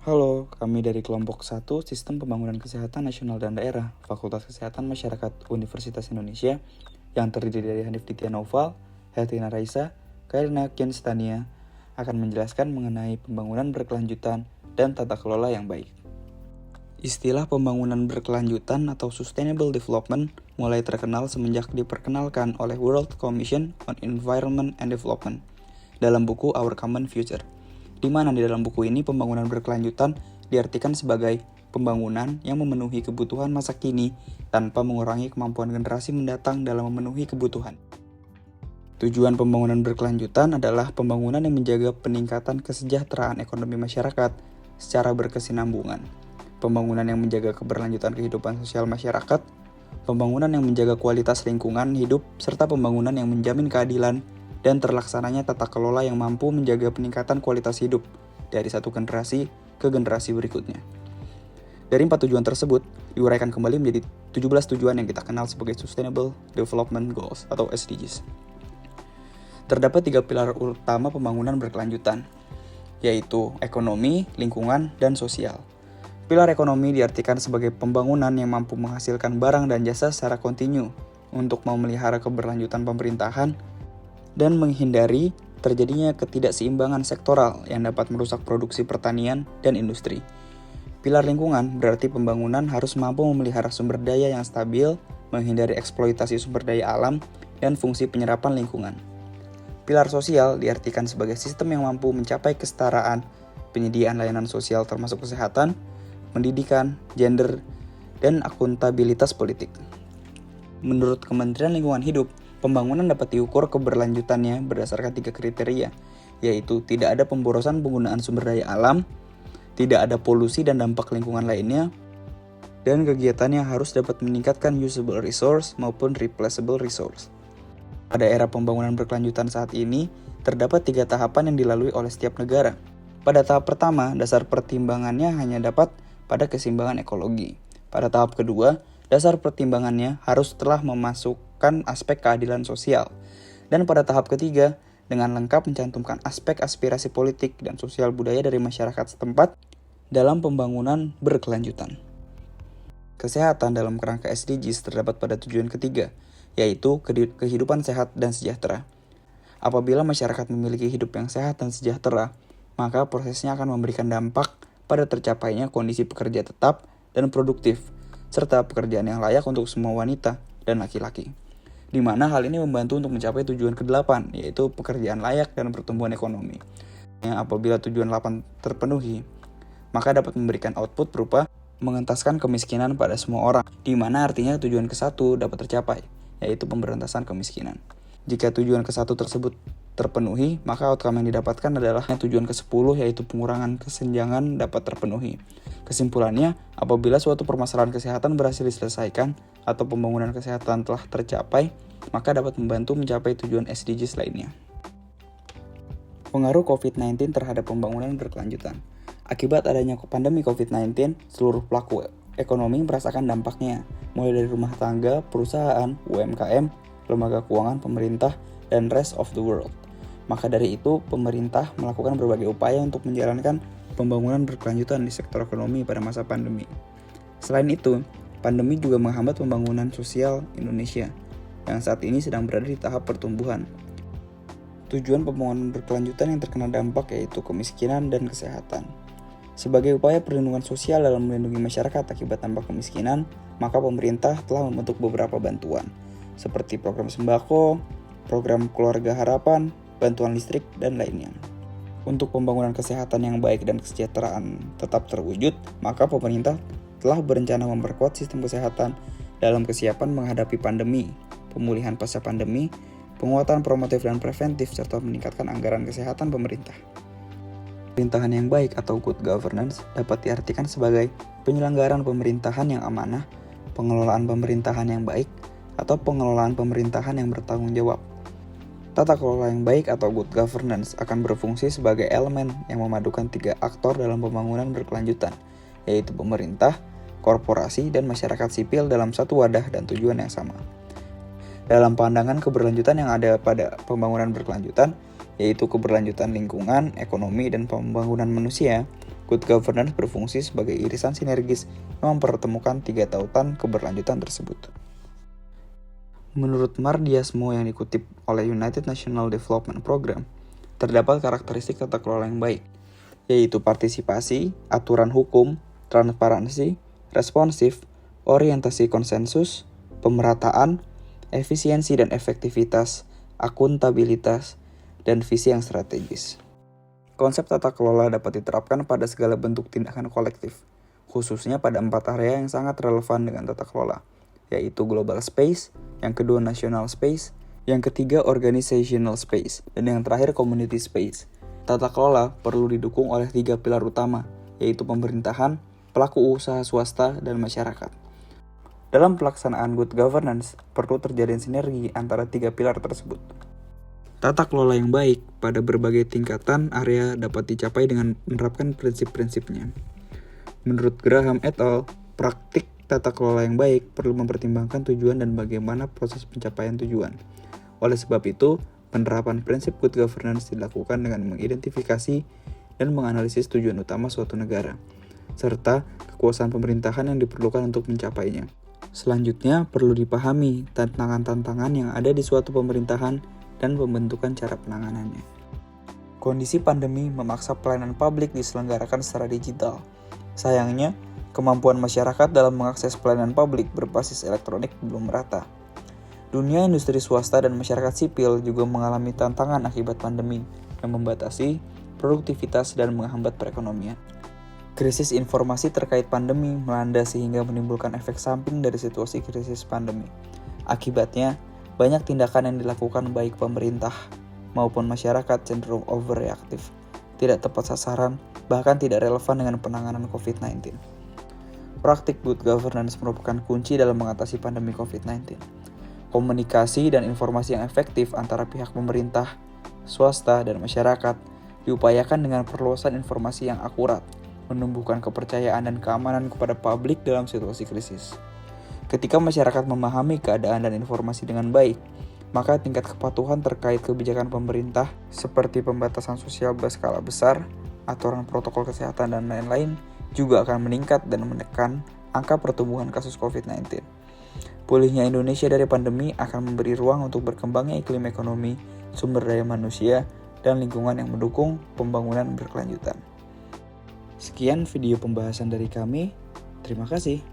Halo, kami dari kelompok 1 Sistem Pembangunan Kesehatan Nasional dan Daerah, Fakultas Kesehatan Masyarakat Universitas Indonesia, yang terdiri dari Hanif Ditya Noval, Hertina Raisa, Karina Kianstania, akan menjelaskan mengenai pembangunan berkelanjutan dan tata kelola yang baik. Istilah pembangunan berkelanjutan atau Sustainable Development mulai terkenal semenjak diperkenalkan oleh World Commission on Environment and Development dalam buku Our Common Future, di mana di dalam buku ini pembangunan berkelanjutan diartikan sebagai pembangunan yang memenuhi kebutuhan masa kini tanpa mengurangi kemampuan generasi mendatang dalam memenuhi kebutuhan. Tujuan pembangunan berkelanjutan adalah pembangunan yang menjaga peningkatan kesejahteraan ekonomi masyarakat secara berkesinambungan, pembangunan yang menjaga keberlanjutan kehidupan sosial masyarakat, pembangunan yang menjaga kualitas lingkungan hidup, serta pembangunan yang menjamin keadilan dan terlaksananya tata kelola yang mampu menjaga peningkatan kualitas hidup dari satu generasi ke generasi berikutnya. Dari 4 tujuan tersebut, diuraikan kembali menjadi 17 tujuan yang kita kenal sebagai Sustainable Development Goals atau SDGs. Terdapat 3 pilar utama pembangunan berkelanjutan, yaitu ekonomi, lingkungan, dan sosial. Pilar ekonomi diartikan sebagai pembangunan yang mampu menghasilkan barang dan jasa secara kontinu untuk memelihara keberlanjutan pemerintahan dan menghindari terjadinya ketidakseimbangan sektoral yang dapat merusak produksi pertanian dan industri. Pilar lingkungan berarti pembangunan harus mampu memelihara sumber daya yang stabil, menghindari eksploitasi sumber daya alam, dan fungsi penyerapan lingkungan. Pilar sosial diartikan sebagai sistem yang mampu mencapai kesetaraan, penyediaan layanan sosial termasuk kesehatan, pendidikan, gender, dan akuntabilitas politik. Menurut Kementerian Lingkungan Hidup, pembangunan dapat diukur keberlanjutannya berdasarkan 3 kriteria, yaitu tidak ada pemborosan penggunaan sumber daya alam, tidak ada polusi dan dampak lingkungan lainnya, dan kegiatannya harus dapat meningkatkan usable resource maupun replaceable resource. Pada era pembangunan berkelanjutan saat ini, terdapat 3 tahapan yang dilalui oleh setiap negara. Pada tahap pertama, dasar pertimbangannya hanya dapat pada keseimbangan ekologi. Pada tahap kedua, dasar pertimbangannya harus telah memasukkan aspek keadilan sosial. Dan pada tahap ketiga, dengan lengkap mencantumkan aspek aspirasi politik dan sosial budaya dari masyarakat setempat dalam pembangunan berkelanjutan. Kesehatan dalam kerangka SDGs terdapat pada tujuan ketiga, yaitu kehidupan sehat dan sejahtera. Apabila masyarakat memiliki hidup yang sehat dan sejahtera, maka prosesnya akan memberikan dampak pada tercapainya kondisi pekerja tetap dan produktif, serta pekerjaan yang layak untuk semua wanita dan laki-laki. Di mana hal ini membantu untuk mencapai tujuan ke-8, yaitu pekerjaan layak dan pertumbuhan ekonomi. Apabila tujuan 8 terpenuhi, maka dapat memberikan output berupa mengentaskan kemiskinan pada semua orang, di mana artinya tujuan ke-1 dapat tercapai, yaitu pemberantasan kemiskinan. Jika tujuan ke-1 tersebut terpenuhi, maka outcome yang didapatkan adalah tujuan ke-10, yaitu pengurangan kesenjangan dapat terpenuhi. Kesimpulannya, apabila suatu permasalahan kesehatan berhasil diselesaikan atau pembangunan kesehatan telah tercapai, maka dapat membantu mencapai tujuan SDGs lainnya. Pengaruh COVID-19 terhadap pembangunan berkelanjutan. Akibat adanya pandemi COVID-19, seluruh pelaku ekonomi merasakan dampaknya, mulai dari rumah tangga, perusahaan, UMKM, lembaga keuangan pemerintah, dan rest of the world. Maka dari itu, pemerintah melakukan berbagai upaya untuk menjalankan pembangunan berkelanjutan di sektor ekonomi pada masa pandemi. Selain itu, pandemi juga menghambat pembangunan sosial Indonesia, yang saat ini sedang berada di tahap pertumbuhan. Tujuan pembangunan berkelanjutan yang terkena dampak yaitu kemiskinan dan kesehatan. Sebagai upaya perlindungan sosial dalam melindungi masyarakat akibat dampak kemiskinan, maka pemerintah telah membentuk beberapa bantuan, seperti program sembako, program keluarga harapan, bantuan listrik, dan lainnya. Untuk pembangunan kesehatan yang baik dan kesejahteraan tetap terwujud, maka pemerintah telah berencana memperkuat sistem kesehatan dalam kesiapan menghadapi pandemi, pemulihan pasca pandemi, penguatan promotif dan preventif, serta meningkatkan anggaran kesehatan pemerintah. Pemerintahan yang baik atau good governance dapat diartikan sebagai penyelenggaraan pemerintahan yang amanah, pengelolaan pemerintahan yang baik, atau pengelolaan pemerintahan yang bertanggung jawab. Tata kelola yang baik atau good governance akan berfungsi sebagai elemen yang memadukan 3 aktor dalam pembangunan berkelanjutan, yaitu pemerintah, korporasi, dan masyarakat sipil dalam satu wadah dan tujuan yang sama. Dalam pandangan keberlanjutan yang ada pada pembangunan berkelanjutan, yaitu keberlanjutan lingkungan, ekonomi, dan pembangunan manusia, Good governance berfungsi sebagai irisan sinergis yang mempertemukan tiga tautan keberlanjutan tersebut. Menurut Mardiasmo yang dikutip oleh United National Development Program, terdapat karakteristik tata kelola yang baik, yaitu partisipasi, aturan hukum, transparansi, responsif, orientasi konsensus, pemerataan, efisiensi dan efektivitas, akuntabilitas, dan visi yang strategis. Konsep tata kelola dapat diterapkan pada segala bentuk tindakan kolektif, khususnya pada 4 area yang sangat relevan dengan tata kelola, yaitu global space, yang kedua national space, yang ketiga organizational space, dan yang terakhir community space. Tata kelola perlu didukung oleh 3 pilar utama, yaitu pemerintahan, pelaku usaha swasta, dan masyarakat. Dalam pelaksanaan good governance, perlu terjalin sinergi antara 3 pilar tersebut. Tata kelola yang baik pada berbagai tingkatan area dapat dicapai dengan menerapkan prinsip-prinsipnya. Menurut Graham et al., praktik tata kelola yang baik perlu mempertimbangkan tujuan dan bagaimana proses pencapaian tujuan. Oleh sebab itu, penerapan prinsip good governance dilakukan dengan mengidentifikasi dan menganalisis tujuan utama suatu negara, serta kekuasaan pemerintahan yang diperlukan untuk mencapainya. Selanjutnya, perlu dipahami tantangan-tantangan yang ada di suatu pemerintahan dan pembentukan cara penanganannya. Kondisi pandemi memaksa pelayanan publik diselenggarakan secara digital. Sayangnya, kemampuan masyarakat dalam mengakses pelayanan publik berbasis elektronik belum merata. Dunia industri swasta dan masyarakat sipil juga mengalami tantangan akibat pandemi yang membatasi produktivitas dan menghambat perekonomian. Krisis informasi terkait pandemi melanda sehingga menimbulkan efek samping dari situasi krisis pandemi. Akibatnya, banyak tindakan yang dilakukan baik pemerintah maupun masyarakat cenderung overreaktif, tidak tepat sasaran, bahkan tidak relevan dengan penanganan COVID-19. Praktik good governance merupakan kunci dalam mengatasi pandemi COVID-19. Komunikasi dan informasi yang efektif antara pihak pemerintah, swasta, dan masyarakat diupayakan dengan perluasan informasi yang akurat, menumbuhkan kepercayaan dan keamanan kepada publik dalam situasi krisis. Ketika masyarakat memahami keadaan dan informasi dengan baik, maka tingkat kepatuhan terkait kebijakan pemerintah seperti pembatasan sosial berskala besar, aturan protokol kesehatan, dan lain-lain juga akan meningkat dan menekan angka pertumbuhan kasus COVID-19. Pulihnya Indonesia dari pandemi akan memberi ruang untuk berkembangnya iklim ekonomi, sumber daya manusia, dan lingkungan yang mendukung pembangunan berkelanjutan. Sekian video pembahasan dari kami. Terima kasih.